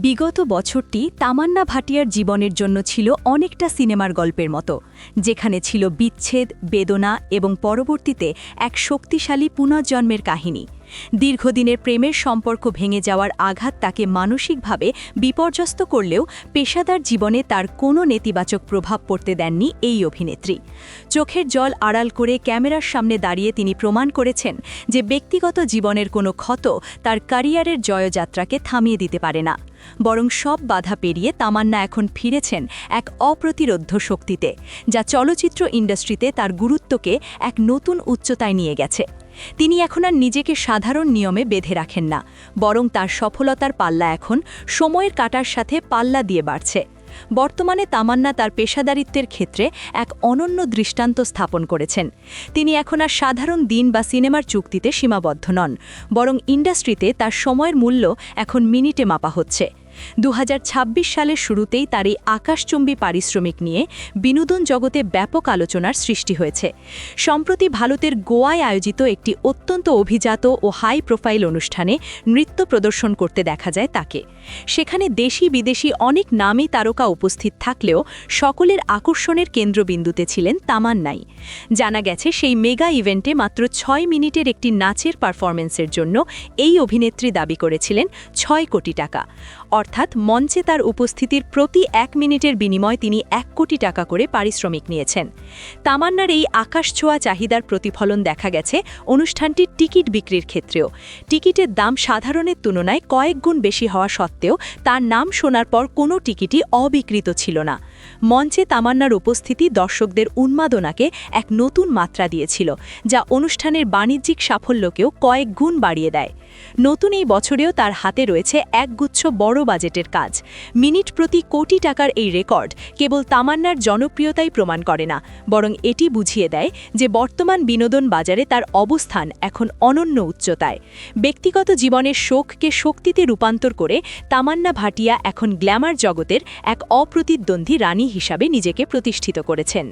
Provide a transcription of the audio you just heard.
বিগত বছরটি তামান্না ভাটিয়ার জীবনের জন্য ছিল অনেকটা সিনেমার গল্পের মতো, যেখানে ছিল বিচ্ছেদ, বেদনা এবং পরবর্তীতে এক শক্তিশালী পুনর্জন্মের কাহিনী। দীর্ঘদিনের প্রেমের সম্পর্ক ভেঙে যাওয়ার আঘাত তাকে মানসিকভাবে বিপর্যস্ত করলেও পেশাদার জীবনে তার কোনো নেতিবাচক প্রভাব পড়তে দেননি এই অভিনেত্রী। চোখের জল আড়াল করে ক্যামেরার সামনে দাঁড়িয়ে তিনি প্রমাণ করেছেন যে ব্যক্তিগত জীবনের কোনো ক্ষত তার ক্যারিয়ারের জয়যাত্রাকে থামিয়ে দিতে পারে না, বরং সব বাধা পেরিয়ে তামান্না এখন ফিরেছেন এক অপ্রতিরোধ্য শক্তিতে, যা চলচ্চিত্র ইন্ডাস্ট্রিতে তার গুরুত্বকে এক নতুন উচ্চতায় নিয়ে গেছে। তিনি এখন আর নিজেকে সাধারণ নিয়মে বেঁধে রাখেন না, বরং তার সফলতার পাল্লা এখন সময়ের কাঁটার সাথে পাল্লা দিয়ে বাড়ছে। বর্তমানে তামান্না তার পেশাদারিত্বের ক্ষেত্রে এক অনন্য দৃষ্টান্ত স্থাপন করেছেন। তিনি এখন আর সাধারণ দিন বা সিনেমার চুক্তিতে সীমাবদ্ধ নন, বরং ইন্ডাস্ট্রিতে তার সময়ের মূল্য এখন মিনিটে মাপা হচ্ছে। 2026 সালের শুরুতেই তার এই আকাশচুম্বী পারিশ্রমিক নিয়ে বিনোদন জগতে ব্যাপক আলোচনার সৃষ্টি হয়েছে। সম্প্রতি ভারতের গোয়ায় আয়োজিত একটি অত্যন্ত অভিজাত ও হাই প্রোফাইল অনুষ্ঠানে নৃত্য প্রদর্শন করতে দেখা যায় তাকে। সেখানে দেশি বিদেশি অনেক নামী তারকা উপস্থিত থাকলেও সকলের আকর্ষণের কেন্দ্রবিন্দুতে ছিলেন তামান্নাই। জানা গেছে সেই মেগা ইভেন্টে মাত্র 6 মিনিটের একটি নাচের পারফরমেন্সের জন্য এই অভিনেত্রী দাবি করেছিলেন 6 কোটি টাকা। অর্থাৎ মঞ্চে তার উপস্থিতির প্রতি 1 মিনিটের বিনিময়ে তিনি 1 কোটি টাকা করে পারিশ্রমিক নিয়েছেন। তামান্নার এই আকাশছোঁয়া চাহিদার প্রতিফলন দেখা গেছে অনুষ্ঠানটির টিকিট বিক্রির ক্ষেত্রেও। টিকিটের দাম সাধারণের তুলনায় কয়েক গুণ বেশি হওয়া সত্ত্বেও তার নাম শোনার পর কোনো টিকিটই অবিকৃত ছিল না। মঞ্চে তামান্নার উপস্থিতি দর্শকদের উন্মাদনাকে এক নতুন মাত্রা দিয়েছিল, যা অনুষ্ঠানের বাণিজ্যিক সাফল্যকেও কয়েক গুণ বাড়িয়ে দেয়। নতুন এই বছরেও তার হাতে রয়েছে একগুচ্ছ বড় বাজেটের কাজ। মিনিট প্রতি কোটি টাকার এই রেকর্ড কেবল তামান্নার জনপ্রিয়তাই প্রমাণ করে না, বরং এটি বুঝিয়ে দেয় যে বর্তমান বিনোদন বাজারে তার অবস্থান এখন অনন্য উচ্চতায়। ব্যক্তিগত জীবনের শোককে শক্তিতে রূপান্তর করে তামান্না ভাটিয়া এখন গ্ল্যামার জগতের এক অপ্রতিদ্বন্দ্বী রানী হিসাবে নিজেকে প্রতিষ্ঠিত করেছেন।